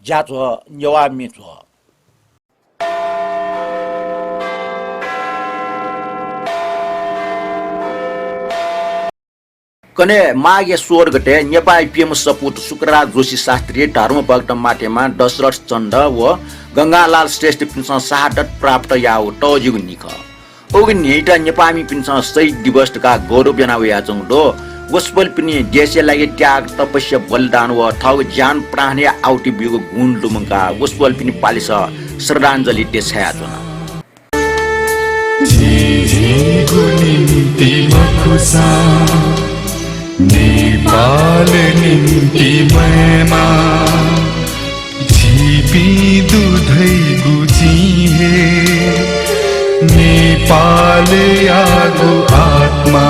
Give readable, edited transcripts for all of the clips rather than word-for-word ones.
加做牛蛙米做。कने माघे 16 गते नेपाली पीएम सपुत शुक्रराज जोशी शास्त्री धर्मभक्त माटेमा दशरथ चन्द व गंगालाल श्रेष्ठ पिन्सन शहादत प्राप्त याउ टजिगु निख ओगि नेटा नेपाली पिन्सन शहीद दिवस का गौरव जनावया जंगदो गोस्पल पिनि देशे लागि त्याग तपस्या बलिदान व थौ ज्यान प्राण आउटी बिगु गुण लुमका गोस्पल पिनि पालिस श्रद्धाञ्जली देछया जना नेपाल निम्ति मैमा झिपी दुधै गुची हे नेपाल यागो आत्मा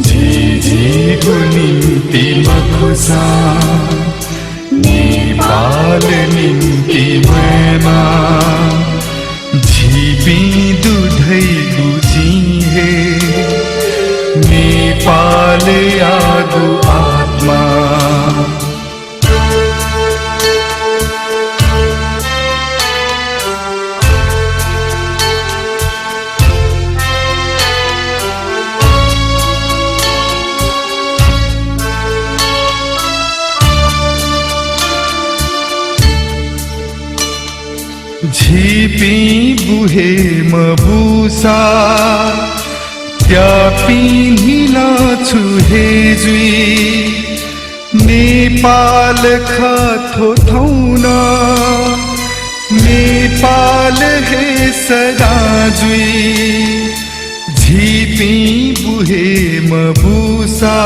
झिझिको निम्ति मखुसा नेपाल निम्ति मैमा झिपी दुधै गुची हे नेपाल यागो आत्मा झिपी बुहे मबुसा त्यापी नीला छुहे जुई नेपाल खथो थौना नेपाल हे सदा जुई झिपी बुहे मबुसा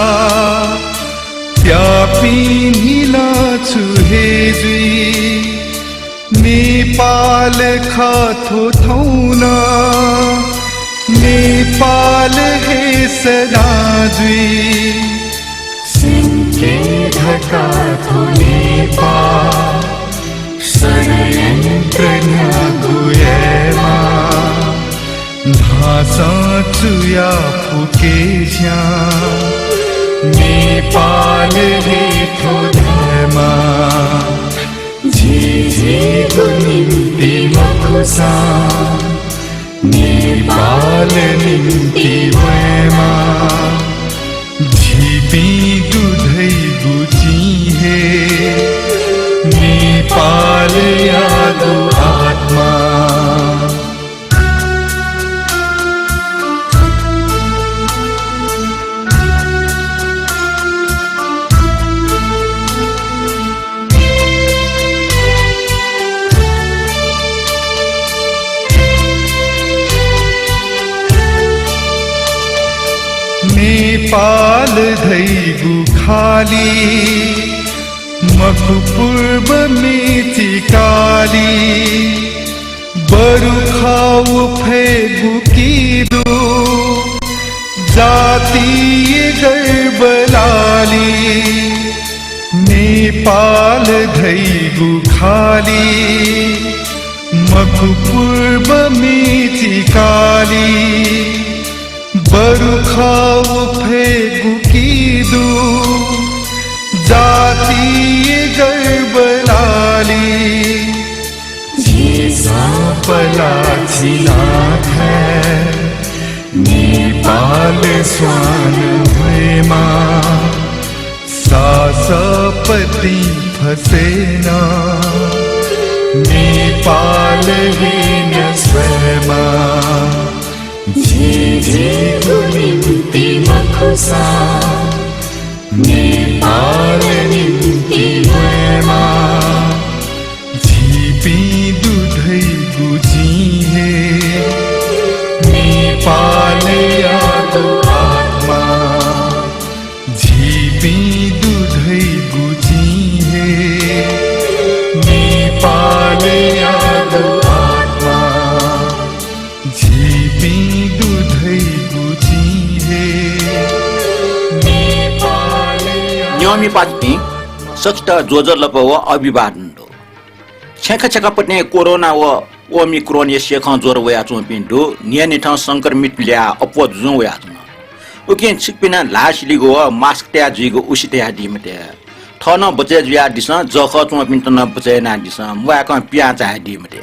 त्यापी नीला छुहे जुई नेपाल खथो थौना नेपाल हे सदा जुई सिंके ढका थो नेपाल षड्यन्त्र गुएमा भाषा चुया फुके झ्या नेपाल हे थो धर्मा झिझिको निम्ति मखुसा नेपाल निम्ति मैमा झिपी दुधै गुची हे नेपाल यागो आत्मा नेपाल धैगु खाली मखु पूर्व मेची काली बरु खाऊ फेगु कीदो जातीय गर्बलाली नेपाल धैगु खाली मखु पूर्व मेची काली बरु खाऊ फेगु कीदो जातीय गर्बलाली झिसा पला छिनाथ है नेपाल स्वान भयमा सासपति फसेना नेपाल हीन स्वयमा झिझिको निम्ति मखुसा नेपाल निम्ति मैमा झिपी दुधै गुची हे नेपाल यागो आत्मा झिपी दुधै गुची हे नेपाल यागो आत्मा झिपी दुधै गुची हे न्योमी पाजपी सक्त जोजर लप व अभिवादन दो छेका छेका पटने कोरोना व ओमिक्रोन ये शेखा जोर वया चों पिंडो नियनि ठाउँ संक्रमित ल्या अपो जुं वया चों उकेन छिकपिना लास लिगो मास्क त्या जिगो उसिते दिमते थन बचे जुया दिस जख चुम पिन्त न बचे ना दिस मुआ क पिया चाहे दिमते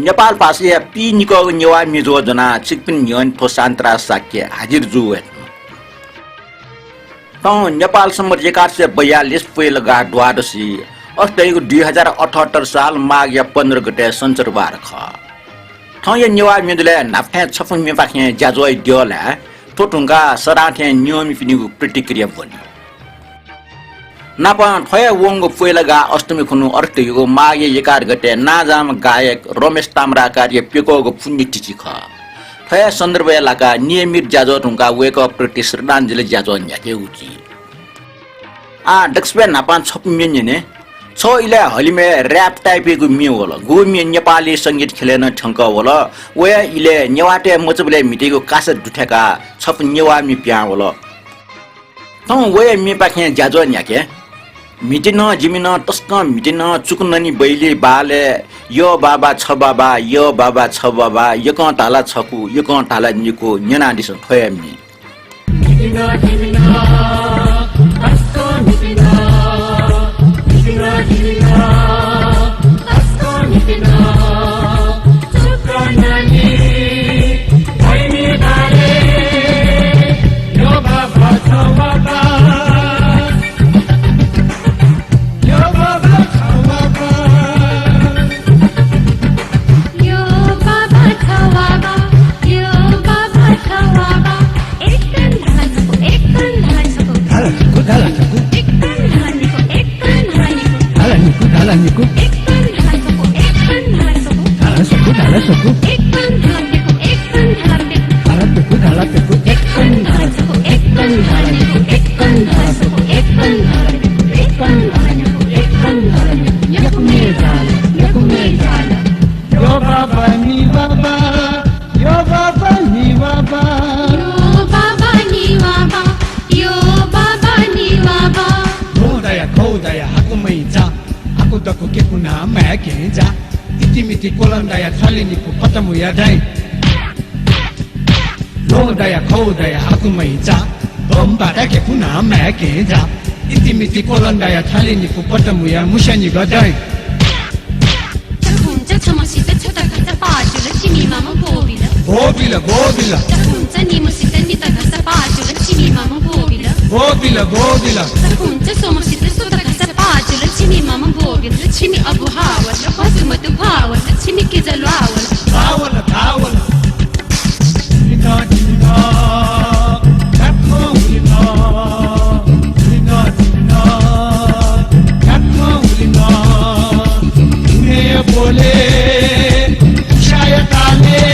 नेपाल पासे पी निको नेवा मिजो जना चिकपिन न्यन फोसान्त्रा साक्य हाजिर जुवे नेपाल सम्म 1142 पहिलो गा द्वादशी अस्ट्रेलियाको 2078 साल माघ 15 गते शनिबार ख ये नेवा मिजले नाफे छफुन मे पाखे ज्याजोय दियोला टोटुंगा सराथे नियम पिनिगु प्रतिक्रिया बन्यो नापा थय वंग पहिलगा अष्टमी खुनु अर्टेको माघ 11 गते नाजाम गायक रमेश ताम्रा कार्य पेकोको पुण्यतिथि ख थय सन्दर्भ लाका नियमित ज्याजो टुंगा वेक अप प्रति श्रद्धाञ्जली ज्याजो न्याके उची डक्सबे नापा छपमिने छ इले हलिमे र्याप टाइपको मि होला गोमी नेपाली संगीत खेलेन ठंक होला वे इले नेवाटे मचबले मिटेको कासे दुठेका छप नेवा मि प्या होला वे मि पाखे ज्याजो न्याके मिटिन जिमिन तस्क मिटिन चुकुननी बैली बाले यो बाबा छ बाबा यो बाबा छ बाबा यक ताला छकु यक ताला निको न्यना this थयमि Iti kolam daya thali ni ku patamu ya dai lo daya kho daya aku mai cha bomba da ke kuna ma ke ja iti miti kolam daya thali ni ku patamu ya mushani ga dai hunja chamashi ta chota ka ta paaju la chimi mama gobila hunja ni musita ni ta ka ta paaju la chimi mama gobila hunja somashi ta sota ka ta paaju la chimi mama gobila chimi abu hawa la pasuma tu hawa la chimi ke jalwa tawala बोले शायद आले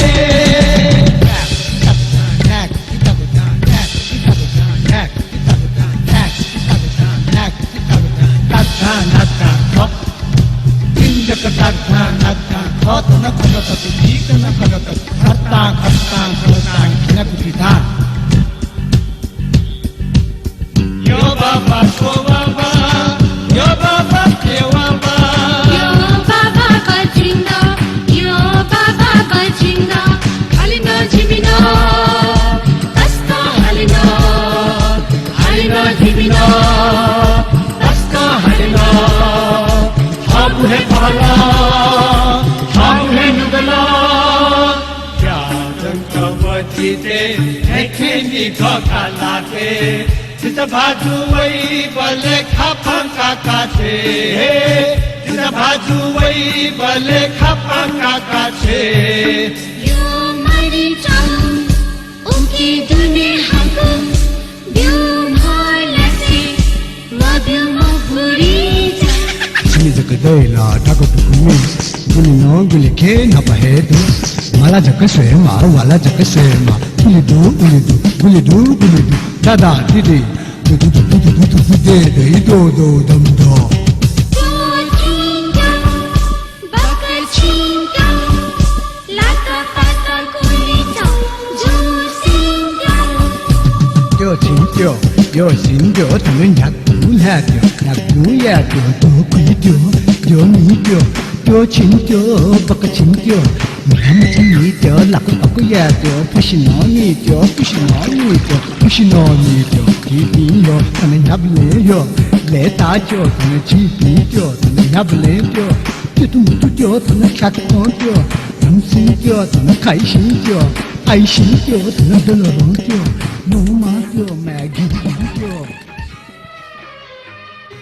Yo baba, so baba, yo baba, yo baba. Bazu wai bale khapang kakache bazu wai bale khapang kakache yo mari jam unki dune hamko byum halase mabyum buri chini zakadai la tago tukumi guli no guli ke na pahedu mala jakaswe ma wala jakaswe ma guli du dada didi Yo xin yo thằng nó nhạc cũ là nhạc cũ ya yo quý yo mi yo chín yo bạc chín yo mình chín mi yo lạc có ya yo push nó mi yo push nó mi yo đi yo 他们也不来哟，来大叫他们起皮叫，他们也不来叫，这都都叫他们开光叫，人心叫他们开心叫，爱心叫他们得了龙叫，龙马叫买给叫。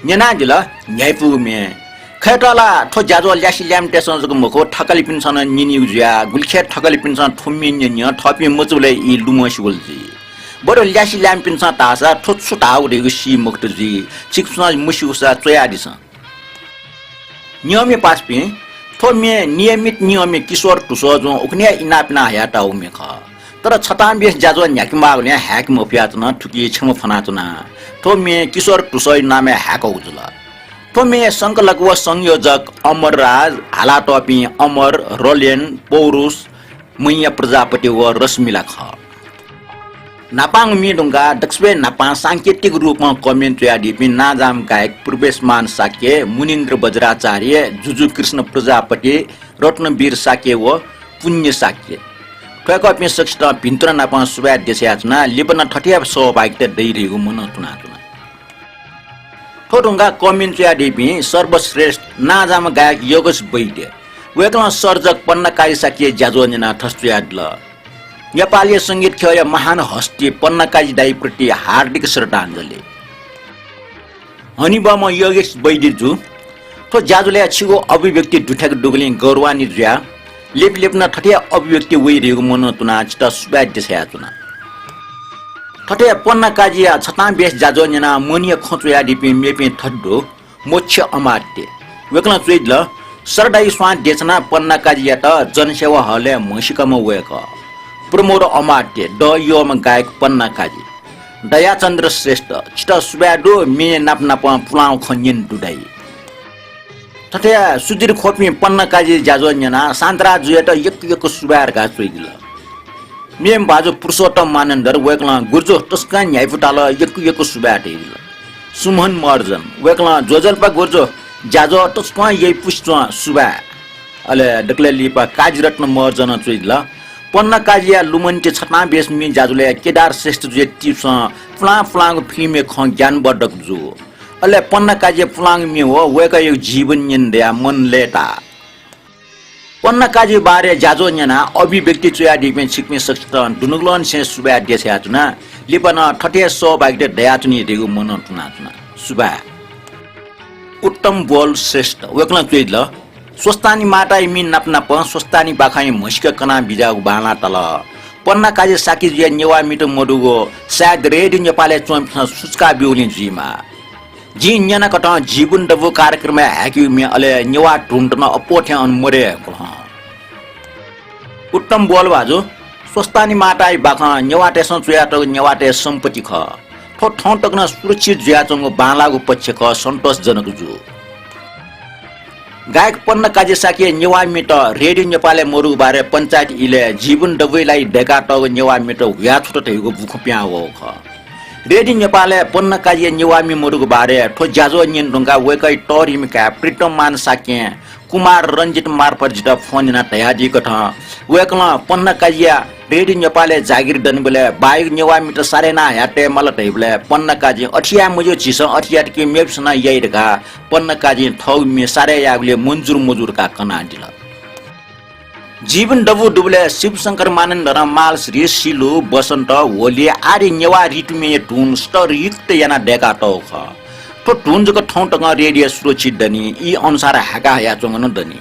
你那的了，你不面。开到了，他家做联系两代上这个门口，他个里平常呢，你有家，我看他个里平常出面呢，他比没走来一路么修的。不然联系两平常打啥，他出大我的一个西木的子，这个上没修啥最爱的上。你要没把柄，他面你也没你要没技术读书中，我看你一那边那还到我没考。तर छताम बेस जाजो न्याकी मागले हैक मफिया तना ठुकी छम फना तना तो मे किशोर टुसै नामे हैक उजुल तो मे संकलक व संयोजक अमर राज हाला टपी अमर रोलेन पौरुष मैया प्रजापति व रश्मिला ख नापाङ मिडुङ्गा दक्षबे नापा सांकेतिक रूपमा कमेन्ट यादिपि नाजाम गायक पूर्वेशमान साके मुनिन्द्र बज्राचार्य जुजु कृष्ण प्रजापति रत्नवीर साके व पुण्य साके ठ्याकपि सक्षता भिन्त्र नापा सुबा देशयाचना लिपन ठठिया सहभागिता दैरिगु मन तुना ठोडुङ्गा कमेन्ट यादिपि सर्वश्रेष्ठ नाजाम गायक योगेश वैद्य वेकला सर्जक पन्नकाई साके ज्याजोजना ठस्त्यादल नेपाली संगीत खेल महान हस्ती पन्नकाजी दाईप्रति हार्दिक श्रद्धाञ्जली हनिबम योगेश वैद्यजु तो जाजुले छिगो अभिव्यक्ति दुठक डुगली गौरवानी ज्या लेप लेप्न ठठिया अभिव्यक्ति वैरिगु मन तुना चिता सुबाद्य छयाचुना ठठिया पन्नकाजी छता बेस जाजोन्यना मनिया खचुया दिपि मेपि ठड्डो मोक्ष अमात्य वेकला चुइदल सरदाई स्वान देचना पन्नकाजी यात जनसेवा हले मसिकम वेक प्रमोद अमात्य ड योम गायक पन्नकाजी दयाचन्द्र श्रेष्ठ चिता सुबाडो मे नापनाप पुलाउ खन्यन दुडाई तथा सुधीर खोपी पन्नकाजी जाजोन्यना सान्द्रा जुएट यक सुबार गा चुइदिल मेम बाजु पुरुषोत्तम मानन्दर वेकला गुर्जो टस्का न्यायफुटाल यक सुबाटेदिल सुमन मर्जन वेकला जोजल्पा गुर्जो जाजो टस्का यै पुष्ट सुबा अले डक्ले लिपा काजीरत्न मर्जन चुइदिल पन्नकाजिया लुमन्टे छटना बेसमी जाजुले केदार श्रेष्ठ जुए टिप्स फलाङ फिल्म ख ज्ञान बडक जु अले पन्नकाजिया फलाङ मि हो वेक यो जीवन निन्द्या मन लेटा पन्नकाजी बारे जाजो न्याना अभिव्यक्ति चुया दिपे छिक्मे सक्त दुनुगलन से सुबा देस्याचुना लिपन ठठे सो बागदे दयाचुनी देगु मन तुना सुबा उत्तम बोल श्रेष्ठ वेकला चुइदल स्वस्तानी माटाई मिन नापनाप स्वस्तानी बाखाई मस्क कना बिजाउ बाला तल पन्नकाजी साकी जुया नेवा मिटो मडुगो सायद रेडी नेपाले चोम सुचका बिउलिन जिमा जी न्याना कट जीवन डबो कार्यक्रम हैक्यु मे अले नेवा टुन्टन अपोठ्या अन मरे उत्तम बोल बाजु स्वस्तानी माटाई बाखा नेवाटे सचुया त नेवाटे सम्पत्ति ख ठो ठौ टक्न सुरक्षित जुया चंगो बालागु पक्ष ख सन्तोषजनक जु गायक पन्नकाजी साके नेवा मिट रेडियो नेपाले मरु बारे पंचायत इले जीवन डबैलाई डेका टग नेवा मिट व्या छुट थैगो बुखप्या हो ख रेडियो नेपाले पन्नकाजी नेवा मि मरुको बारे ठो जाजो निन ढुंगा वेकै टरिम का प्रितम मान साके कुमार रंजित मार्फत जित फोन न तयाजी कठ वेकला पन्नकाजिया रेडियो नेपाले जागिर दनबले बाइक नेवा मिट सारेना याटे मल तैबले पन्नकाजी अठिया मुजो छिस अठिया के मेप्सना यइरका पन्नकाजी ठौ मे सारे यागले मजुर का कना दिल जीवन डबु डुबले शिवशंकर मानन्द र माल श्री सिलु बसन्त होली आरि नेवा रिटुमे टुन स्टर युक्त याना डेका टौख तो टुन जक ठौ टक रेडियो सुरक्षित दनी ई अनुसार हाका या चंगन दनी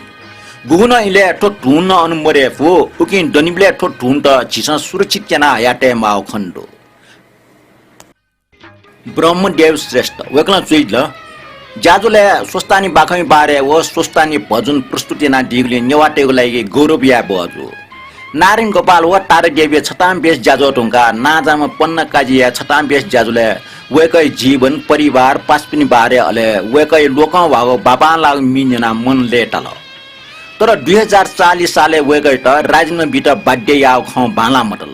गुगुन इले तो टुन अनुमरे फो उकिन दनिबले तो टुन त छिस सुरक्षित याना याटे माउ खण्डो ब्रह्मदेव श्रेष्ठ वेकला चुइदल जाजुले स्वस्तानी बाखमी बारे व स्वस्तानी भजन प्रस्तुति ना दिगले नेवाटेको लागि गौरवया बजु नारायण गोपाल व तारदेवी छताम बेस जाजो टुंगा नाजाम पन्नकाजी छताम बेस जाजुले वेकै जीवन परिवार पासपिनी बारे अले वेकै लोक भागो बाबा लाग मिनेना मन लेटल तर 2040 साले वेकै त राजन बिट बाड्य याव ख बाला मटल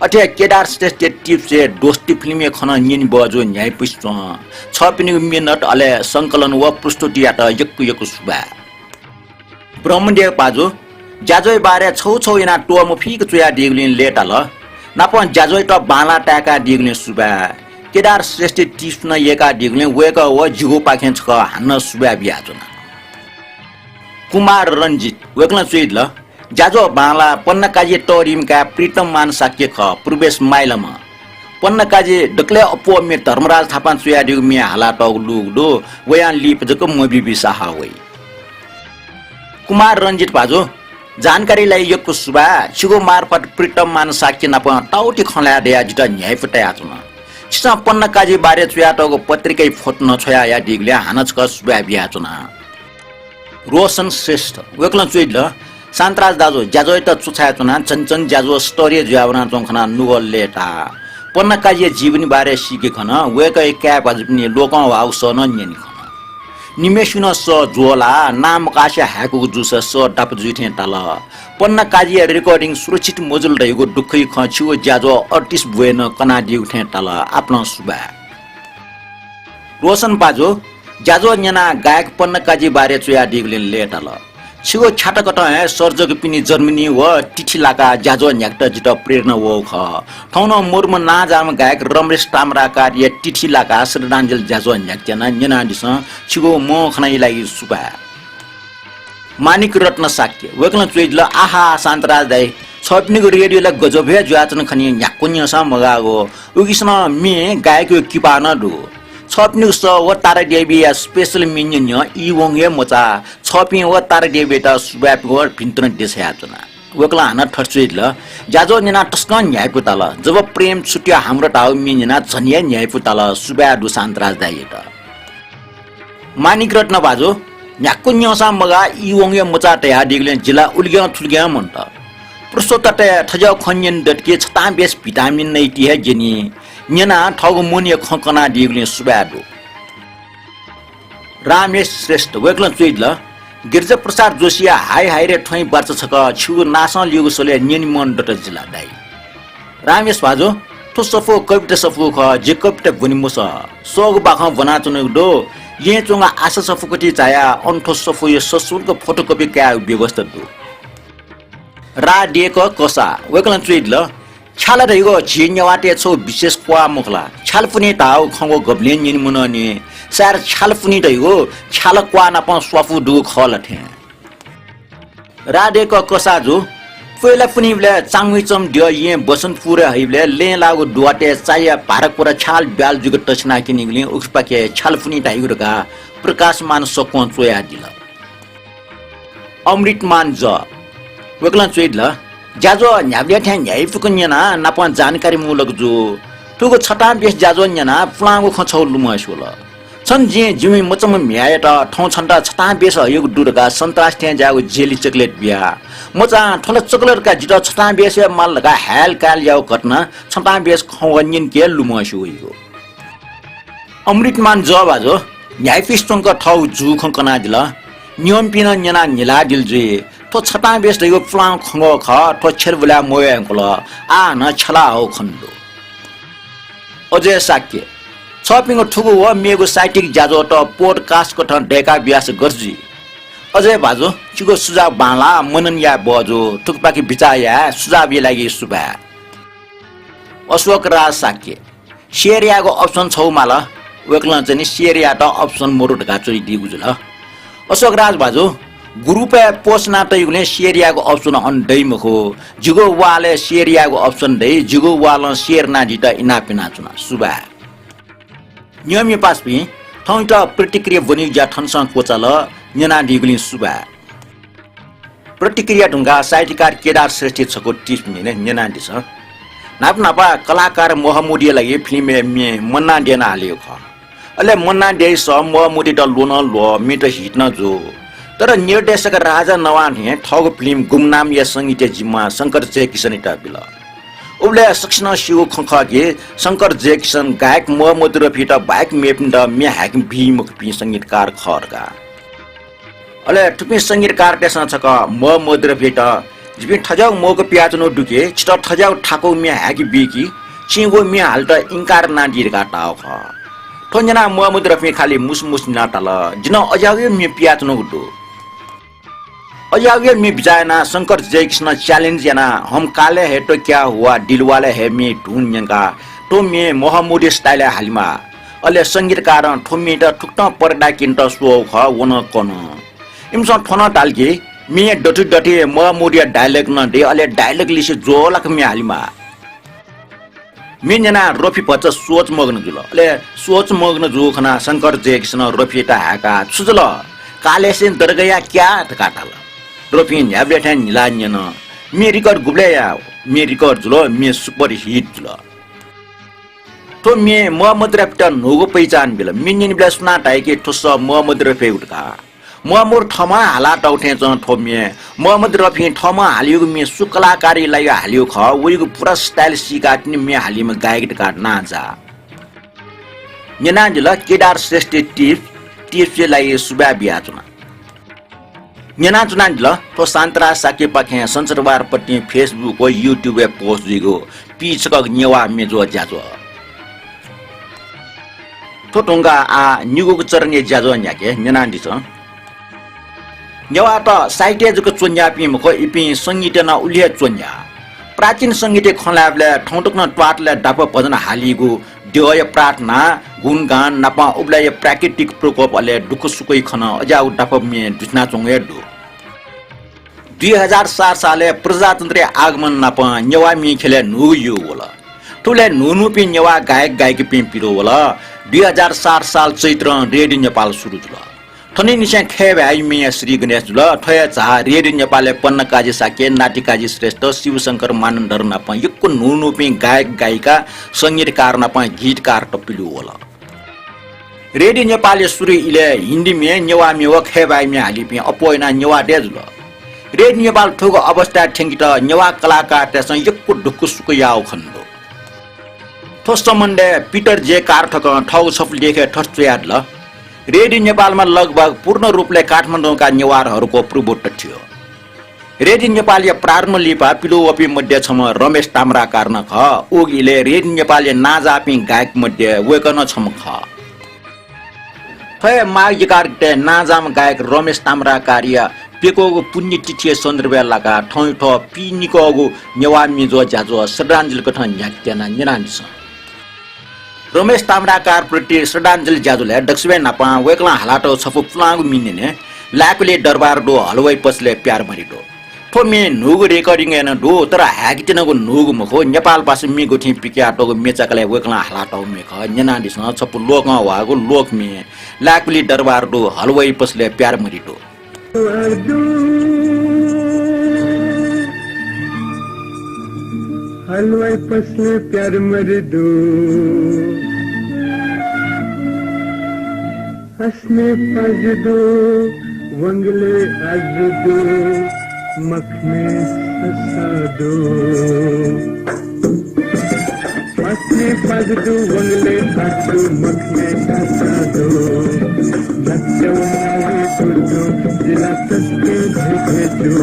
अठे केदार श्रेष्ठ टिप्से दोस्ती फिल्म खन निन बजो न्याय पुष्ट छपिनी मिनट अले संकलन व प्रस्तुति यात यक सुबा ब्रह्मदेव पाजो जाजोय बारे छौ इना टोम फिक चुया दिगलिन लेटल नापन जाजोय त बाला टाका दिगलिन सुबा केदार श्रेष्ठ टिप्स न एका डिगले वेक व जिगो पाखेन छ हान्न सुबा बियाजना कुमार रञ्जित वेक्न चुइदल जाजो बाला पन्नकाजी टोरिमका प्रीतम मान साक्य ख प्रवेश माइलमा पन्नकाजी डक्ले अपो मे धर्मराज थापा चुया डिग मे हाला टगलुगदो वयान लिप जक मबि बिसाहा वइ कुमार रञ्जित बाजो जानकारीलाई यो सुबा छिगो मार्फत प्रीतम मान साक्य नप टाउटी खला दया जिता न्याय फटाया छन छिसा पन्नकाजी बारे चुया टगो पत्रिकै फोट्न छोया या डिगले हानच क सुबा बिया छन रोशन श्रेष्ठ वेक्न चुइदल शान्तराज दाजो ज्याजो त चुछाया चुना चनचन ज्याजो स्टोरी ज्यावना चोखना नुगल लेटा पन्नकाजी जीवनी बारे सिके खन वेकै क्याप पनि लोक वाउ सन न्यनि खन निमेसुन स जोला नाम काशा हाको जुस स डाप जुथे तल पन्नकाजी रेकर्डिङ सुरक्षित मोजुल रहेको दुखै खछु ज्याजो आर्टिस्ट बुएन कनाडी उठे तल आफ्नो सुबा रोशन पाजो ज्याजो न्याना गायक पन्नकाजी बारे चुया डिगले लेटल छिगो छाटकट सर्जक पिनी जर्मनी व टिठिलाका ज्याजो न्याक्ट जित प्रेरणा वो ख ठौन मोर्म नाजाम गायक रमेश ताम्राका या टिठिलाका श्रद्धाञ्जल ज्याजो न्याक्जना न्याना दिस छिगो म खनाइ लागि सुपा मानिक रत्न साक्य वेक्न चुइदल आहा शान्तराज दाइ छपनीको रेडियोलाई गजबे ज्वाचन खनि न्याकुन्यसा मगागो उगिसन मे गायक किपान दु छपनी स व तारा देवी या स्पेशल मिनियन इ वंगे मचा छपी व तारा देवी त सुबाप व भिन्त्र देशया जना वकला हन ठर्चुइल जाजो नेना टस्कन न्याय पुताल जब प्रेम छुट्या हाम्रो टाउ मिनिना झनिया न्याय पुताल सुबा दु शान्तराज दाइ त मानिक रत्न बाजो न्याकुन्यसा मगा इ वंगे मचा तया दिगले जिल्ला उल्ग्या थुल्ग्या मन्त प्रसोत त थज खन्यन दटके छता बेस भिटामिन नै तिहे गेनी न्यना ठगु मुनिय खकना दिगले सुबादो रामेश श्रेष्ठ वेक्ल चुइदल गिरिजा प्रसाद जोशिया हाई हाई रे ठै वर्ष छक छु नास लिगु सोले न्यनि मन डट जिल्ला दाइ रामेश बाजो तो सफो कविता सफो ख जे कविता बुनिमुस सोग बाख बना चुनु दो ये चोंगा आशा सफोकटी चाया अन्ठो सफो यो ससुरको फोटोकपी क्या व्यवस्था दो रा दिएको कसा वेक्ल चुइदल छाला रहेको झिन्यवाटे छौ विशेष क्वा मुखला छालपुनी ताउ खंगो गब्लेन निन मुनने सार छालपुनी रहेको छाल क्वा नप स्वाफु दु खलथे राडेको कसाजु पहिला पुनी बले चांगवी चम दियो ये बसन्तपुर हइबले ले लागु दुवाटे चाया भारकपुर छाल ब्याल जुग टचना कि निगले उखपाके छालपुनी ताइगुरका प्रकाशमान सकों चोया दिल अमृतमान ज वेक्ला चुइदल ज्याजो न्याब्ले ठ्यां न्याय फुकन्यना नापन जानकारी मूलक जो तुको छटा बेस ज्याजो न्याना प्लांगो खछौ लुमसोल छन जे जिमी मचम म्याएट ठौ छन्टा छटा बेस हयोग दुरगा सन्तास ठ्यां जागो जेली चकलेट बिया मचा ठोल चकलेट का जिटा छटा बेस माल लगा हेल काल याउ कटना छटा बेस खवन्यन के लुमसो यो अमृतमान ज बाजो न्याय फिस्टोंको ठौ जु खकना दिल नियम पिन न्याना निला दिल जे तो छटा बेस रहेको प्लाङ खंगो ख तो छेरबुला मोयंकल आ न छला हो खण्डो अजय साक्य छपिङको ठुगु व मेगु साइटिक ज्याजो त पोडकास्ट को ठन डेका ब्यास गर्जी अजय बाजो चिगो सुझाव बाला मनन या बजो ठुकपाकी बिचाया सुझाव लागि सुबा अशोक राज साक्य शेरियाको अप्सन छौ माला वेक्लन चाहिँ शेरिया त अप्सन मोरु ढका चोइ दिगुजुल अशोक राज बाजो ग्रुप पोस्टना तैगुले शेरियाको अप्सन अन्डै मखो जिगो वाले शेरियाको अप्सन दे जिगो वाल शेरना जिता इना पिना चुना सुबा नियम पासपि ठौटा प्रतिक्रिया बनि जा ठनसँग कोचल न्यना दिगुली सुबा प्रतिक्रिया ढुंगा साहित्यकार केदार श्रेष्ठ छको टिप मिने न्यना दिस नाप नापा कलाकार मोहम्मदी लागि फिल्म मे मन्ना देना हालियो ख अले मन्ना दे स मोहम्मदी द लोन लो मिट हिट न जो तर निर्देशक राजा नवान हे ठग फिल्म गुमनाम या संगीत जिम्मा शंकर जय किशन टाबिल उबले सक्सन शिव खखगे शंकर जय किशन गायक मोहम्मद रफी त बाइक मेपिन्द मे हाकिम भी मुख पि संगीतकार खरगा अले टुपी संगीतकार तेसन छक मोहम्मद रफी त जिबि ठजाउ मोको प्याचनो दुके छिट ठजाउ ठाको मे हाकि बिकी चिगो मे हाल त इन्कार ना दिरका टाउ ख ठोन्जना मोहम्मद रफी खाली मुसमुस नाटल जिन अजागे मे प्याचनो गुडो अजागे में बिजाना शंकर जय कृष्ण चैलेंज याना हम काले है तो क्या हुआ दिल वाले है में ढूंढ का ठोम्ये मोहमुडी स्टाइल हालिमा अले संगीतकार ठोम्ये त ठुक्ट पर्दा किन्ट सो ख वन कन इमसन ठन तालकी मे डटी डटी मोहमुडी डायलॉग न दे अले डायलॉग लिसे जोलक मे हालिमा मिन्जना रोफी पच सोच मग्न जुल अले सोच मग्न जु खना शंकर जयकिशन रोफी ता हाका सुजल काले से दरगया क्या काटाल रोफी न्याब्लेठा निलान्यन मे रिकॉर्ड गुब्लेया मे रिकॉर्ड जुल मे सुपर हिट जुल तो मे मोहम्मद रफी नोगो पहिचान बिल मिन्निन बिला सुना टाइके ठुस मोहम्मद रफी उठका मोहम्मद ठमा हाला टाउठे च ठोम्ये मोहम्मद रफी ठमा हालियो मे सुकलाकारीलाई हालियो ख उइको पुरा स्टाइल सिकाट्ने मे हालिमा गायक काट नाचा नेना जिल्ला केदार श्रेष्ठ टिप्स लाई सुबा बियाचुना नेना चुना जिल्ला तो सान्तरा साके पाखे संसारबार पट्टी फेसबुक व युट्युब पोस्ट दिगो पिचक नेवा मेजो ज्याजो तो टोंगा आ निगो चरने ज्याजो न्याके नेना दिस नेवा त साइटे जको चोन्या पिमको इपि संगीत न उलिया चोन्या प्राचीन संगीत खलाबले ठौटक न ट्वाटले डाप भजन हालिगु देय प्रार्थना गुणगान नपा उब्लाय प्राकृतिक प्रकोप अले दुख सुकै खन अजाउ डाप मे दुस्ना चोंगे दु 2007 साले प्रजातन्त्र आगमन नप नेवा मि खेले नुयु होला ठुले नुनुपि नेवा गायक गायकी पिम पिरो होला 2007 साल चैत्र रेडियो नेपाल सुरु जुल थने निसे खेब आइ मिया श्री गणेश जुल थया चा रेडियो नेपालले पन्न काजी साके नाटिकाजी श्रेष्ठ शिवशंकर मानन्दर नप यक्को नुनुपि गायक गायिका संगीतकार नप गीतकार टपिलु होला रेडियो नेपालले सुरु इले हिन्दी मे नेवा मेव खेब आइ मे हालिपि अपोइना नेवा देजुल रेडियो नेपाल ठोको अवस्था ठेंगित नेवा कलाकार त्यसं यक्को ढुक्कु सुको याउ खण्डो थो सम्बन्धे पीटर जे कारठक ठौ सफ लेखे ठस्याद ल रेडियो नेपालमा लगभग पूर्ण रूपले काठमाडौँका नेवारहरूको प्रभुत्व थियो रेडियो नेपालले प्रारम्भ लिपा पिलोवपी मध्ये छम रमेश ताम्रा कार्न ख ओगिले रेडियो नेपालले नाजापि गायक मध्ये वेकन छम ख फय मागिकार ते नाजाम गायक रमेश ताम्रा कार्य पेकोगो पुण्यतिथि सन्दर्भ लगा ठौ ठ पिनिकोगो नेवामी जो ज्याजो श्रद्धाञ्जली कठन न्याक्तेना निरान्स रमेश ताम्राकार प्रति श्रद्धाञ्जली ज्याजुले दक्षिण नपा वेकला हालाटो छफु प्लांग मिनिने लाकुले दरबार दो हलवाई पसले प्यार मरिदो थो मे नुगु रेकर्डिङ एन दो तर हाकितनको नुगु मखो नेपाल पास मी गुठी पिक्याटोगो मेचाकले वेकला हालाटो मेख नेना दिस छपु लोक वागो लोक मे लाकुले दरबार दो हलवाई पसले प्यार मरिदो हलवाई पसले प्यार मरिदो हसने पजदो वंगले अजदो मखने ससादो हसने पजदो वंगले अजदो मखने ससादो नक्चवनावे तुर्दो जिला तस्के भेजो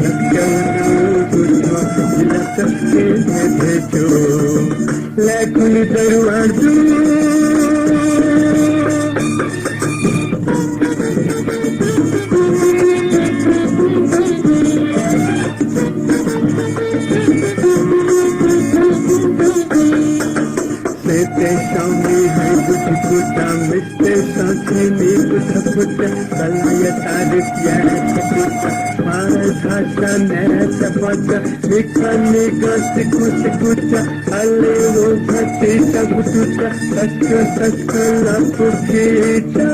नक्चवनावे तुर्दो जिला तस्के भेजो लाकुल दरबार दो मिस्ते साथी नीक थपुट कलाय तारिक या थपुट मारा भाषा नया चपट निकलने गस्त कुछ अले वो भक्ति सब टूट सच लपुकीटा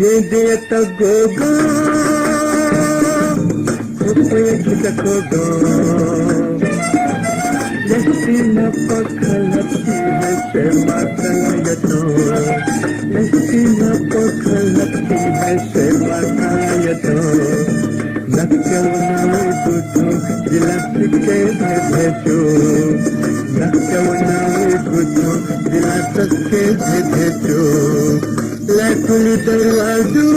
ये दे तो गोगो ऊपर किसको go Lesina pakhalati hai sema kalayato Lesina pakhalati hai sema kalayato Nakkavana tuto jilatrike bhejo Nakkavana tuto jilatrike bhejo Lakuli darwajo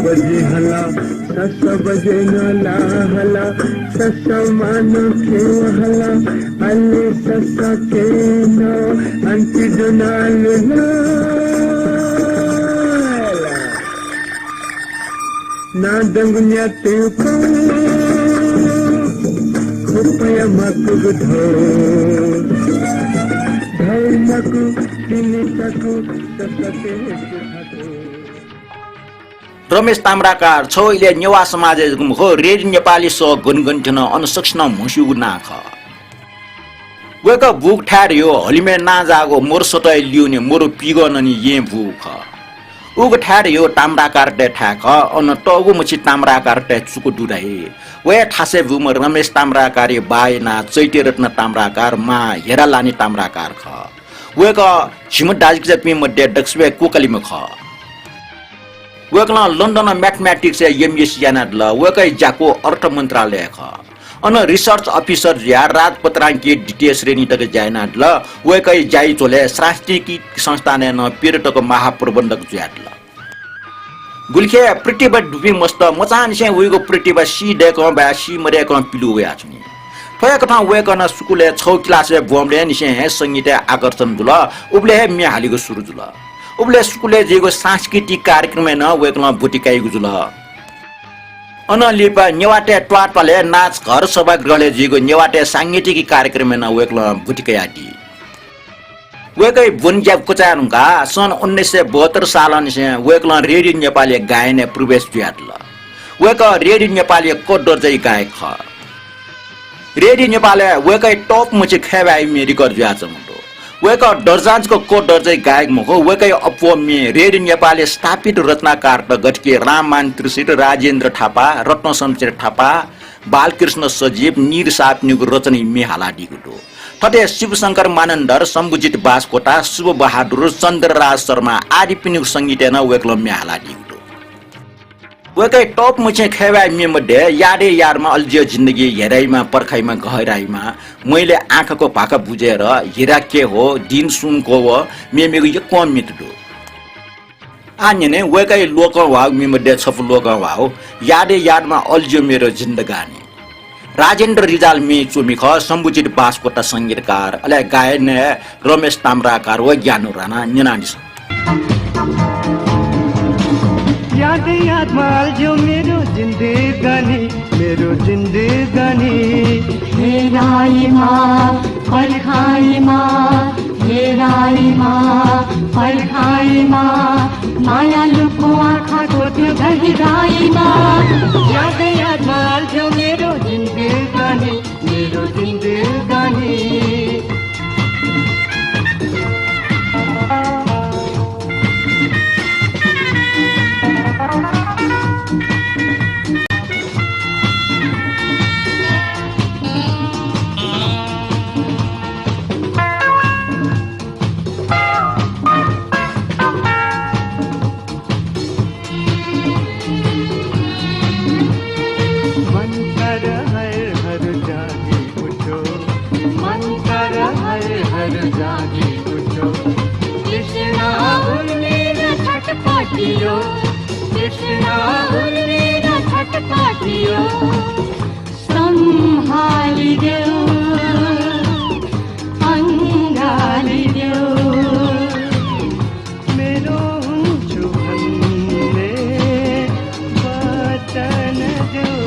बजे हला 7 बजे नला हला 7 समान खेवहला अल्ले ससके नो अंतिदनाल ना दंगुन्या तेको कृपया मकुग धो धर्मकु तिनिसकु ससके सुखको रमेश ताम्राकार छोइले नेवा समाज हो रेड नेपाली स गुनगुन्ठन अनुसक्षण मुसु नाख वेक बुक ठार यो हलिमे नाजागो मोर सतै लिउने मोर पिगन नि ये बुख उग ठार यो ताम्राकार दे ठाक अन टगु मुछि ताम्राकार दे चुकु दुराई वे ठासे बुम रमेश ताम्राकार बायना चैते रत्न ताम्राकार मा हेरा लानी ताम्राकार ख वेक छिम दाजिक जपि मध्ये दक्षवे कोकलिम ख वेकला लन्डन मैथमेटिक्स एमएस यानादल वेकै जाको अर्थ मन्त्रालय ख अन रिसर्च अफिसर या राजपत्रांकी द्वितीय श्रेणी तक जायनादल वेकै जाई चोले शास्त्रीय संस्थान न पर्यटक महाप्रबन्धक ज्यादल गुलखे प्रतिभा डुबी मस्त मचान से वेगो प्रतिभा सी डेको बा सी मरे को पिलु वे आछनी फय कथा वेकन स्कुले 6 क्लास बोमले निसे संगीत आकर्षण दुल उबले मे हालिगो सुरु दुल उबले स्कुले जेगो सांस्कृतिक कार्यक्रम न वेकला बुटिकाई गुजुल अन लिपा नेवाटे ट्वाटले नाच घर सभागृहले जेगो नेवाटे सांगीतिक कार्यक्रम न वेकला बुटिकाई आदि वेकै बुनज्याब कोचानुका सन् 1972 साल निसे वेकला रेडियो नेपाली गायन प्रवेश ज्यादल वेक रेडियो नेपाली को दर्जै गायक ख रेडियो नेपाली वेकै टप मुछि खेबाई मेरी कर ज्याचम वेक दर्जाजको को दर्जै गायक मुखो वेकै अपो मे रेडियो नेपाली स्थापित रत्नाकार त गटके राममान त्रिसित राजेन्द्र थापा रत्न शमशेर थापा बालकृष्ण सजीव निर सापनीको रचनी मे हालाडीको थटे शिवशंकर मानन्दर शम्भुजित बासकोटा शुभ बहादुर चन्द्रराज शर्मा आदि पिनिको संगीत न वेकलो मे हालाडीको वेकै टप मुछे खेवाई मे मध्ये यादे यारमा अल्झियो जिन्दगी हेराइमा पर्खाइमा गहराइमा मैले आँखाको भाका बुझेर हिरा के हो दिन सुनको हो मेमेको यको मितडो आन्यने वेकै लोक वाउ मे मध्ये छफ लोक वाउ यादे यादमा अल्झियो मेरो जिन्दगानी राजेन्द्र रिजाल मे चुमिख शम्भुजित बासकोटा संगीतकार अले गायन रमेश ताम्राकार व ज्ञानु राणा निनानी याद याद माल जो मेरो जिंदगानी हेराई माँ परखाई माँ हेराई माँ परखाई माँ माया लुको आँखा को त्यो गहिराई माँ याद याद माल जो मेरो जिंदगानी कृष्णा उर्वेरा छटपटियो सम्हालिदेऊ अङ्गालिदेऊ मेरो हुन्छु भन्ने वचन देऊ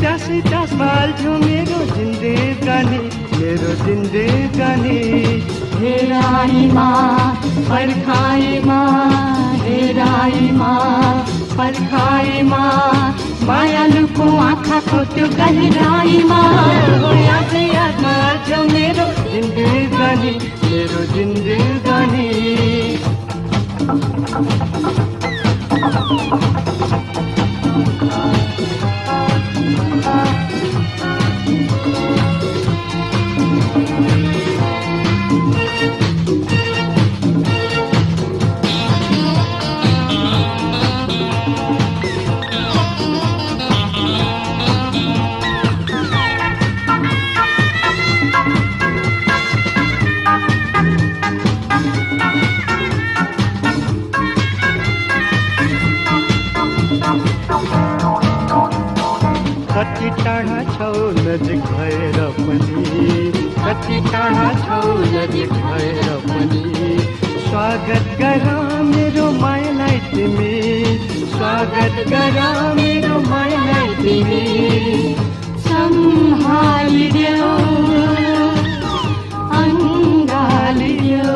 त्यसै त्यसमाल्छु मेरो जिन्दगानी हेराई माँ परखाई माँ हेराई माँ परखाई माँ माया लुको आँखा को त्यो गहिराई माँ याद यादमा जो मेरो जिन्दगानी कति टाढा छौ नजिक भएर पनि कति टाढा छौ नजिक भएर पनि स्वागत गर मेरो मायालाई तिमी स्वागत गर मेरो मायालाई तिमी सम्हालिदेऊ अङ्गालिदेऊ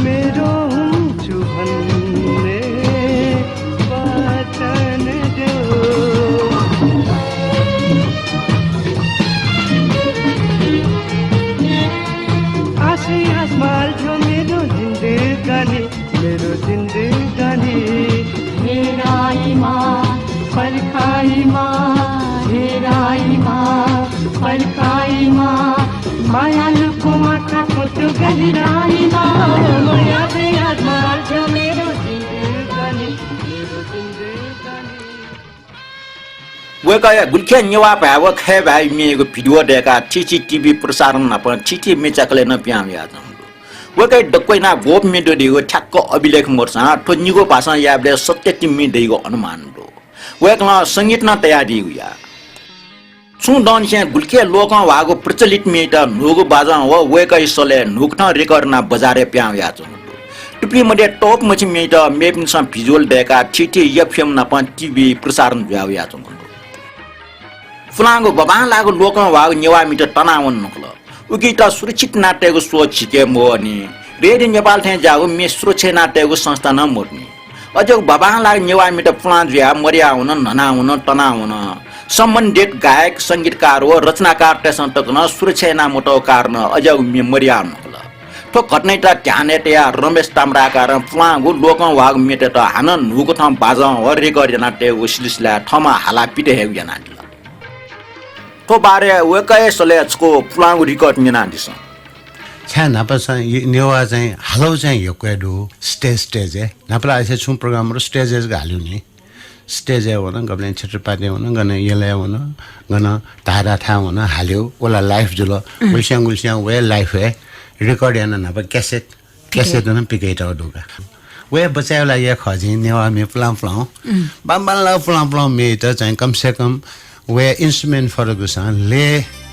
मेरो हुन्छु भन्ने वचन देऊ आशै आसमा हाल्छौ मेरो जिन्दगानी हेराइमा पर्खाइमा हेराइमा पर्खाइमा मायालुको माथा फोटो गरिराइमा यादै यादमा हाल्छौ मेरो जिन्दगानी वेका गुल्खे न्यवा भाव खे भाइ मेको भिडियो डेका CCTV प्रसारण न पण चिठी मेचाकले न प्याम याद वेका डक्कैना गोप मेडो दिगो ठ्याक्क अभिलेख मोर्सा ठोनिगो भाषा याबले सत्य तिमी दिगो अनुमान दो वेकला संगीत न तयारी हुया छु डन से गुल्खे लोक वागो प्रचलित मेटा नुगो बाजा व वेका इसले नुकना रेकर्ड न बजारे प्याम याद टुपी मध्ये टॉप मछि मेटा मेपिन स भिजुअल डेका चिठी एफएम न पण टिभी प्रसारण भ्याउ याद फुलांगो बबा लागो लोक वागो नेवा मिटर तनावन नखल उगिता सुरक्षित नाट्यको सोच छिके मोनी रेडियो नेपाल थे जागो मे सुरक्षा नाट्यको संस्था न मोर्नी अझ बबा लाग नेवा मिटर फुलां ज्या मरिया हुन नना हुन तना हुन सम्बन्धित गायक संगीतकार व रचनाकार तेसन तक न सुरक्षा ना मोटो कारण अझ मे मरिया नखल तो घटनै त ध्याने त्या रमेश ताम्राकार फुलांगो लोक वाग मेटे त हान नुको थम बाजा व रेकर्ड नाट्यको सिलसिला थमा हाला पिटे हेउ जना तो बारे वेकै सलेचको फुलांगो रिकर्ड मिना दिस छ्या नापा चाहिँ नेवा चाहिँ हालौ चाहिँ यो क्वेडो स्टेज है नापला ऐसे छु प्रोग्राम रो स्टेजेस गाल्यो नि स्टेज है वन गब्ले क्षेत्रपाती वन गने यले वन गन तारा था वन हाल्यो ओला लाइफ जुल गुलस्याङ वे लाइफ है रिकर्ड याना नापा कैसेट न पिकेट आउ दोगा वे बचाउला या खजी नेवा मे प्लाम बामबाला प्लाम मे त चाहिँ कम से कम वे इंस्ट्रूमेंट फरक ले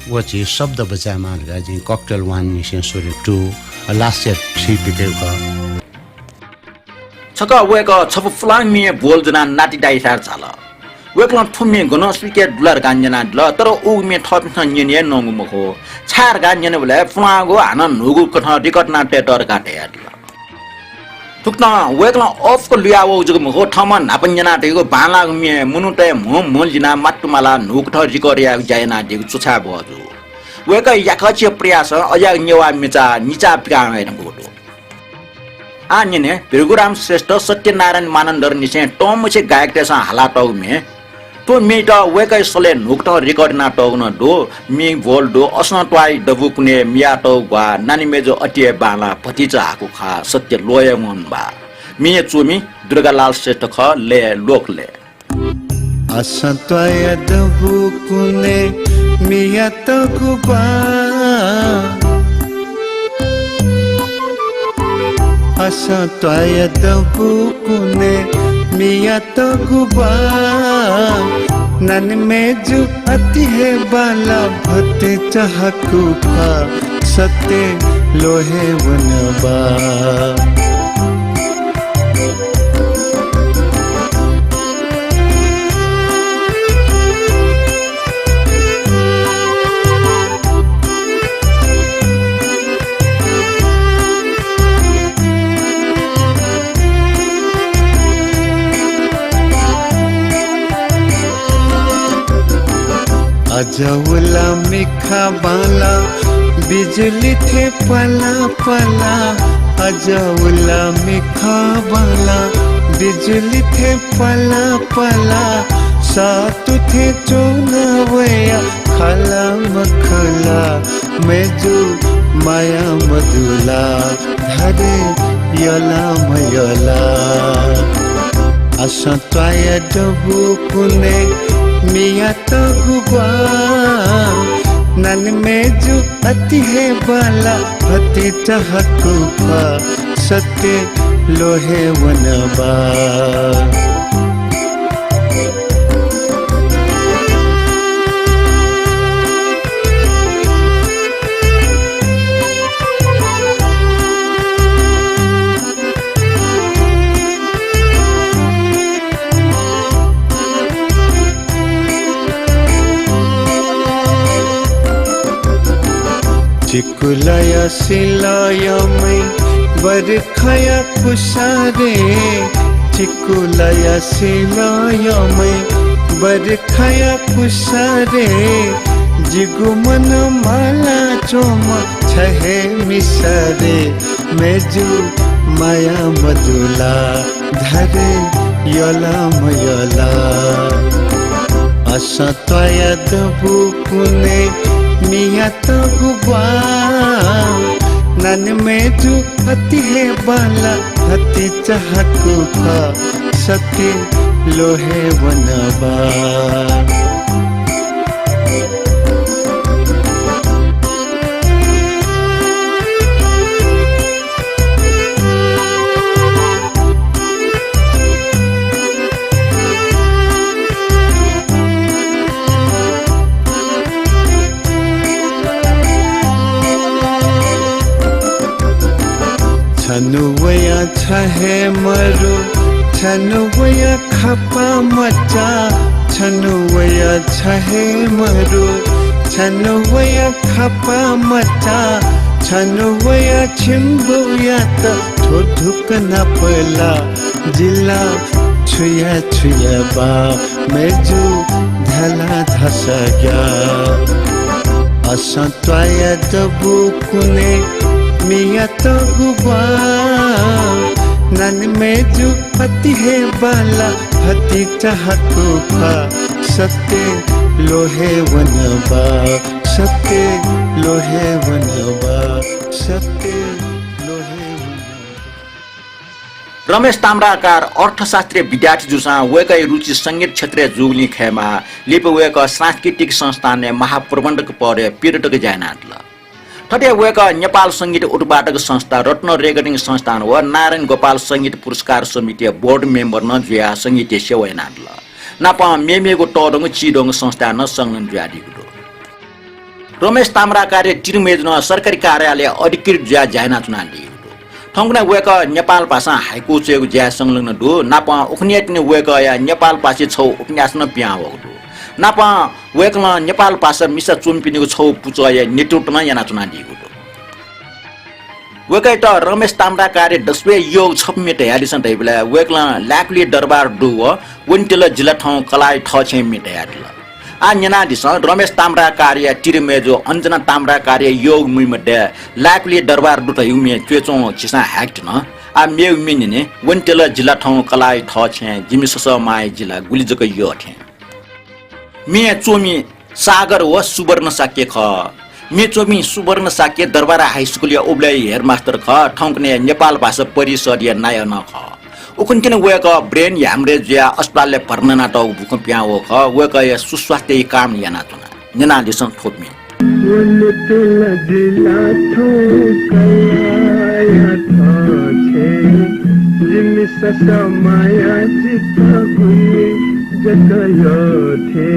वो चीज शब्द बचा मान गा जी कॉकटेल 1 निशन सोरे 2 लास्ट ईयर 3 पिटे का छका वेका छप फलाङ मे बोल जना नाटी डाइसार छ ल वेकला थुमे गन स्विके डलर गान्जना ल तर उ मे थप छ निने नंगु मखो छार गान्जने बले फलागो हान नुगु कथा रिकर्ड नाट्य टर काटे याद तुक्ना वेकला अफ को लियावो जग मखो थमा नापन्जना तेको बाला मे मुनुटे मोल जिना माटुमाला नुक थ रिकर्ड या जायना देगु चुछा बजु वेका याखछि प्रयास अया नेवा मिचा निचा प्याङ हैन बोटो आन्यने बिरगुराम श्रेष्ठ सत्यनारायण मानन्दर निसे टमसे गायक तेसा हाला टौ मे तो मेटा वेका सले नुक थ रिकर्ड ना टौ न दो मी बोल दो असना ट्वाइ दबु कुने मिया टौ वा नानी मेजो अटिए बाला भतिजा हाको खा सत्य लोय मन बा मिए चुमी दुर्गालाल श्रेष्ठ ख ले लोकले असत्वय दबु कुने मिया टौ गुबा असत्वय दबु कुने मिया टौ गुबा नन में जो अति है बाला भते चाहकु खा सत्य लोहे वनबा अजौला मिखा बाला बिजली थे पला पला अजौला मिखा बाला बिजली थे पला पला सातु थे चोनवया खला मखला मेजु माया मधुला धरे यला मयला असत्वाय डबु कुने मिया तो गुबा नन में जो अति है बाला भते चाहकु खा सत्य लोहे चिकुलया सिलयमै बर्खया कुसारे चिकुलया सिलयमै बर्खया कुसारे जिगुमन माला चोम छहे मिसरे मेजु माया मधुला धरे यला मयला असत्वया दबुकुने मिया तो गुबा नन मेजु अति है बाला अति चाहकु खा सत्य लोहे वनबा छनुवया छहे मरु छनुवया खपा मचा छनुवया छहे मरु छनुवया खपा मचा छनुवया छिम्बुया त ठोधुक नपला जिला छुया छुया बा मेजु धला धस गया असंत्वया दबु कुने मिया तो गुबा नन मेजु पति है बाला पति चाहको खा सत्य लोहे वनबा सत्य लोहे वनबा सत्य लोहे वनबा रमेश ताम्राकार अर्थशास्त्रीय विद्यार्थी जुसा वेकै रुचि संगीत क्षेत्रीय जुगली खेमा लिप वेक सांस्कृतिक संस्थान महाप्रबन्धक परे पर्यटक जायनाटल ठटे वेक नेपाल संगीत उत्पादक संस्था रत्न रेकर्डिङ संस्थान व नारायण गोपाल संगीत पुरस्कार समिति बोर्ड मेम्बर न जुया संगीत सेवा नाटल नापा मेमेगो टोडङ चिडोङ संस्था न संगन जुयादिगो रमेश ताम्राकार तिरुमेज न सरकारी कार्यालय अधिकृत जुया जायना चुनाली ठंगना वेक नेपाल भाषा हाइको चेगु ज्या संलग्न दु नापा उखनियत ने वेक या नेपाल पासे छौ उपन्यास न प्याउ दु नापा वेकमा नेपाल भाषा मिसा चुम्पिनेको छौ पुच या नेतृत्व न याना चुना दिगु दु वेकै त रमेश ताम्राकार दसवे योग छपमेट यालिसन दैबला वेकला लाकली दरबार दु व वन्टेल जिल्ला ठाउँ कलाइ ठछे मेट यादिल आ न्यना दिस रमेश ताम्राकार या तिरमेजो अञ्जना ताम्राकार योग मुइमध्ये लाकली दरबार दु त युमे चेचो चिसा ह्याक्ट न आ मेउ मिनिने वन्टेल जिल्ला ठाउँ कलाइ ठछे जिमिसस माइ जिल्ला गुलिजक यो थे मे चोमी सागर व सुवर्ण साके ख मे चोमी सुवर्ण साके दरबार हाई स्कुल या ओब्लाई हेडमास्टर ख ठौकने नेपाल भाषा परिषद या नायन ख उकुन्किन वेक ब्रेन ह्यामरेज या अस्पतालले भर्ना त भूकम्पिया हो ख वेक या सुस्वास्थ्य काम याना तुना जना दिसन थोपमे जगयो थे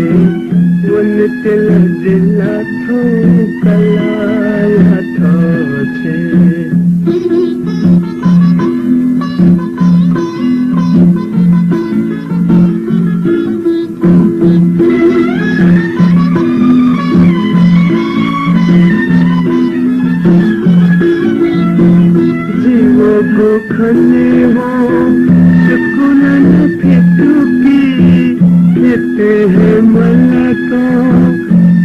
वन्तेल जिल्ला थो कलाया थो छे जीवो को खने हो सुकुना न फेटुकी लेते हैं मलको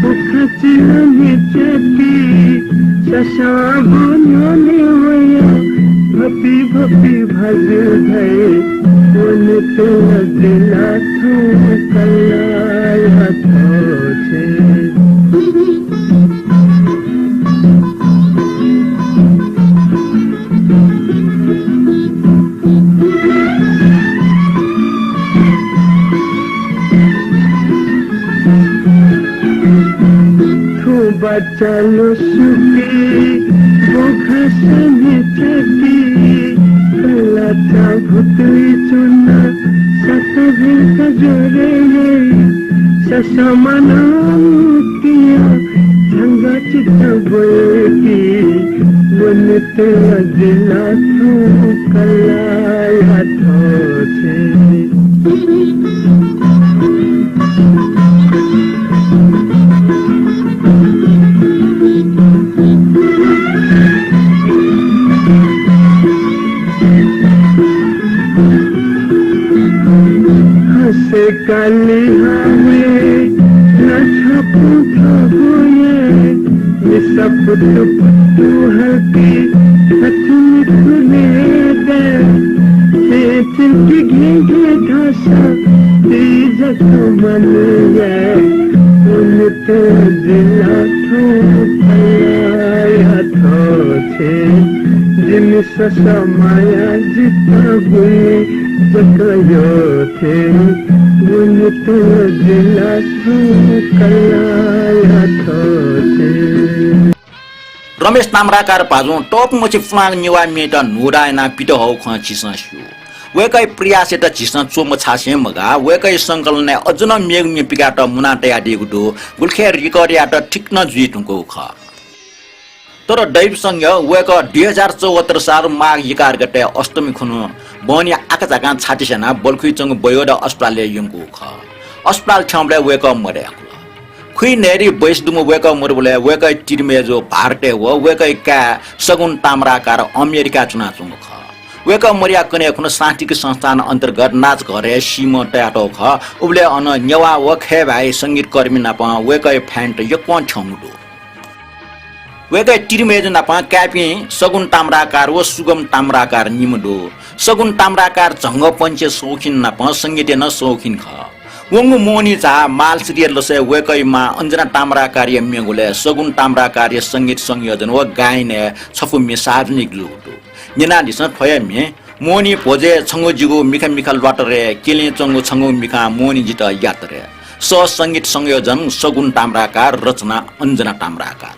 उखचिला निचती शशाबुनोने होया भपी भपी भज गए वनते जिला थो कलाया थो छे चलो सुखी वो घसने चटी कलाचा भुतली चुना सतभी कजरे ससमना किया झंगा चित्ता बोएगी वनते जिला थो कलाया थो छे से काली हवे न छपू थगोये सब पुत्तु हल्के हथुन खुले दे चिंकी घेंगे घासा तीज मन है उनते जिला थोया थोचे जिन ससमाया जिता हुए जगयो थे उनते जिला थोया थोचे रमेश ताम्राकार पाजो टॉप मची फ्लांग निवा मेटा नुरायना पिटो हौ ख चिसा शु वेकै प्रियासे त चिसा चोम छासे मगा वेकै संकलन ने अजुन मेग मे पिकाट मुना तया दिगु दो गुलखे रिकर्डिया त ठीक न जुइटुको ख तर दैव संघ वेक 2074 साल माघ 11 गते अष्टमी खुनु बनि आकाजाका छाटिसेना बलखुइचंग बयो द अस्पतालले यंगु ख अस्पताल छमले वेक मरे खुइ नेरी बैसदुम वेक मरबले वेक तिरमेजो भारते व वेक का सगुन ताम्राकार अमेरिका चुना चुङ ख वेक मरिया कने खुन साहित्यिक संस्थान अन्तर्गत नाच घरे सीम ट्याटो ख उबले अन नेवा व खे भाइ संगीत कर्मी नाप वेक फ्यान्ट यक्वन छंगु वेक तिरमेजो नाप क्यापी सगुन ताम्राकार व सुगम ताम्राकार निमडो सगुन ताम्राकार झंग पञ्चे शौखिन नाप संगीत न शौखिन ख वंगु मोनी चा माल सिरियल लसे वेकैमा अंजना ताम्रा कार्य मेगुले सगुन ताम्रा कार्य संगीत संयोजन व गायने छफु मे सार्वजनिक लुटो निना दिस थय मे मोनी भोजे छंगु जिगु मिखा मिखा लटरे केले चंगु छंगु मिखा मोनी जित यात्रे स संगीत संयोजन सगुन ताम्राकार रचना अंजना ताम्राकार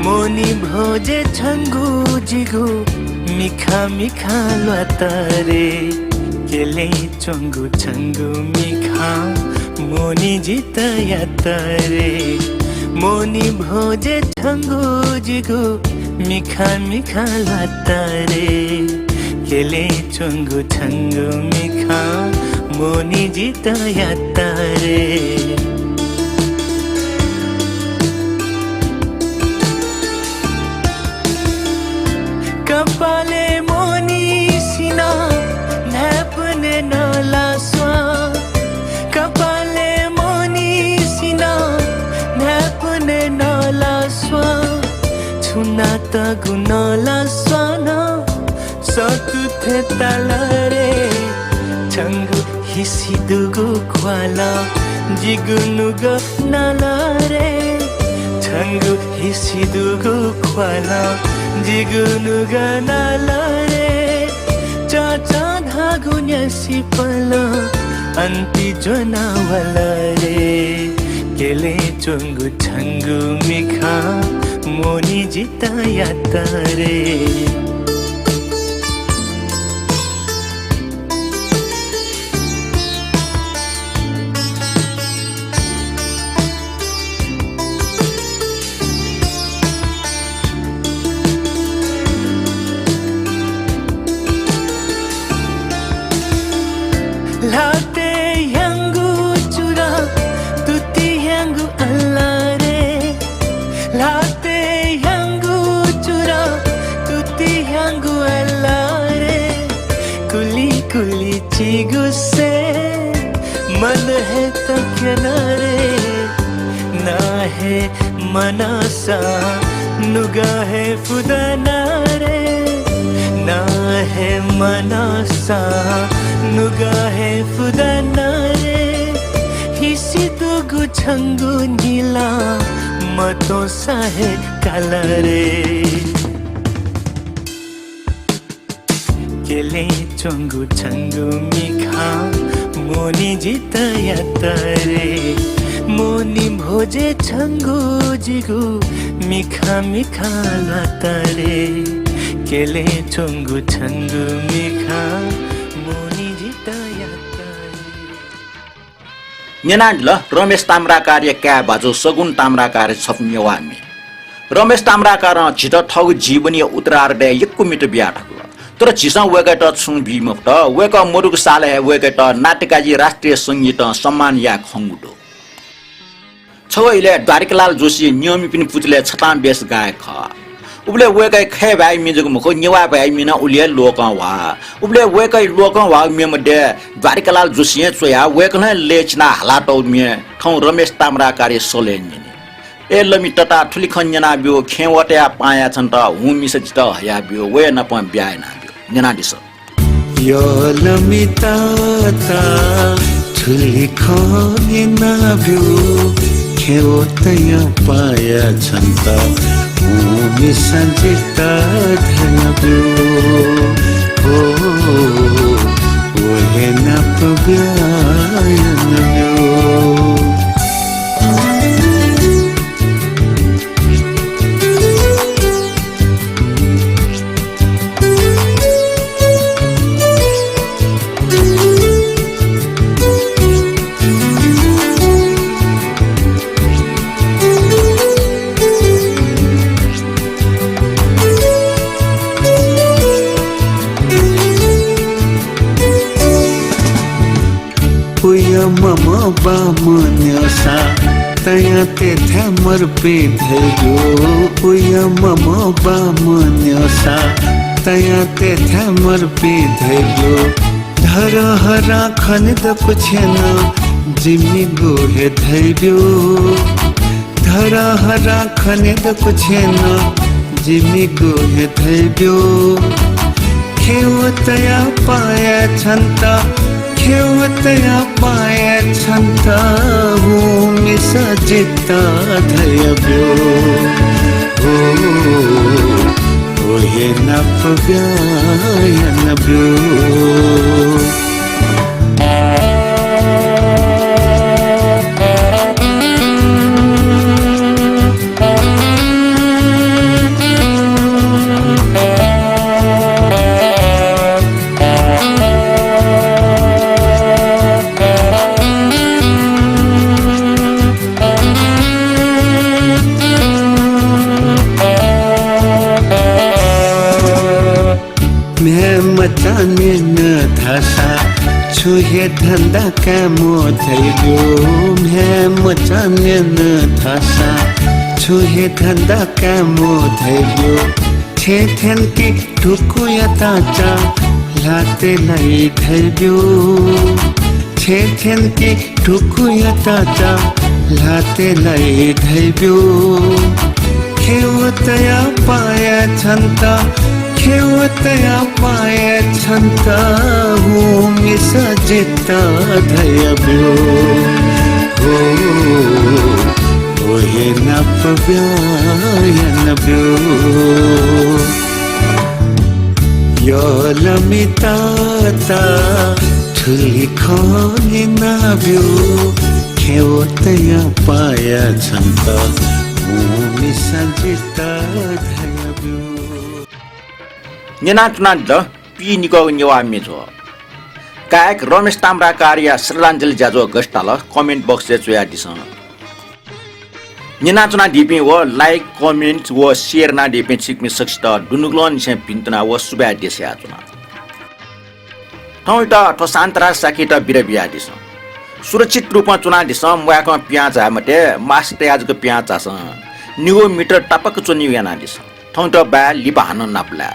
मोनी भोजे छंगु जिगु मिखा मिखा लटरे केले चंगु छंगु मिखा मोनी जित यात्रे मोनी भोजे छंगु जिगु मिखा मिखा लटरे केले चंगु छंगु मिखा मोनी जित यात्रे कपाले मोनी सिना नैपने नाला स्वा कपाले मोनी सिना नैपने नाला स्वा छुना तगु नाला स्वाना सतु थे तलरे छंगु हिसी दुगु ख्वाला जिगुनुग नाला रे छंगु हिसी दुगु ख्वाला जिगुनुग नाला रे चाचा धागुन्या सिपला अंति जोनावला रे केले चंगु छंगु मिखा मोनी जिता यात्रे लाते यंगु चुरा तुती यंगु अल्लाह रे लाते यंगु चुरा तुती यंगु अल्लाह रे कुली कुली चिगु से मन है तकना रे ना है मनासा नुगा है फुदना रे ना है मनासा नुगा है फुदना रे हिसी दुगु छंगु नीला मतो साहे काला रे केले चंगु छंगु मिखा मोनी जिता यात्रे मोनी भोजे छंगु जिगु मिखा मिखा लातरे केले चंगु छंगु मिखा नेनाडल रमेश ताम्राकार क्या बाजो सगुन ताम्राकार छप्नेवामी रमेश ताम्राकार छिट ठगु जीवनीय उत्तरार्ध यक्कु मिट ब्याठक तर छिसा वेगट छुङ बिमफ्ट वेक मुरुग साले वेगट नाटकाजी राष्ट्रिय संगीत सम्मान या खंगुडो छवैले द्वारिकलाल जोशी नियमी पिन पुतले छताम बेस गायक उबले वेकै खे भाइ मिजक मुखो निवा भाइ मिना उले लोकं वा उबले वेकै लोकं वा मेमध्ये द्वारिकालाल जोशी चोया वेकन लेचना हलाटौ मे ठौ रमेश ताम्रा कार्य सोलेन ए लमी तता ठुली खन्जना बियो खेवट्या पाया छन् त हु मिस जित हया बियो वे न प ब्याय न बियो जना दिस यो लमी तता ठुली खन्जना बियो खेवट्या पाया छन् त हु मिस जित हया बियो हो वे न प ब्याय न बियो मम बामन्यसा तया तेथे मर पिधयो उय मम बामन्यसा तया तेथे मर पिधयो धरहरा खनिद पुछेन जिमी गोहे धैर्यो धरहरा खनिद पुछेन जिमी गोहे धैर्यो खेवतया पाया छन्ता खेवतया पाया छन्ता भूमि सजिता धयब्यो हो हे नप ब्यायन ब्यो मचाने न धासा छुहे धंदा कामो धैर्यो मैं मचाने न धासा छुहे धंदा कामो धैर्यो छे थेन की ठुकु यताचा लाते लाई धैर्यो छे थेन की ठुकु यताचा लाते लाई धैर्यो खेवतया पाया छन्ता खेवतया पाया छन्ता भूमि सजिता धयब्यो हो हे नप ब्यायन ब्यो यो लमिताता ठुली खनिना ब्यो खेवतया पाया छन्ता भूमि सजिता धयब्यो नेनाटना द पी निको नेवा मेजो कायक रमेश ताम्रा कार्य श्रद्धाञ्जली जाजो गस्टाल कमेन्ट बक्स से चोया दिस नेनाचना दिपे व लाइक कमेन्ट व शेयर ना दिपे सिकमी सक्सित दुनुग्लोन से पिन्तना व सुबा देसे आचना ठौटा ठसान्तरा साकिट बिरबिया दिस सुरक्षित रूपमा चुना दिस मुयाको प्याज मते मास प्याजको प्याज आस निगो मिटर टपक चोनि याना दिस ठौटा बा लिपा हान नाप्ला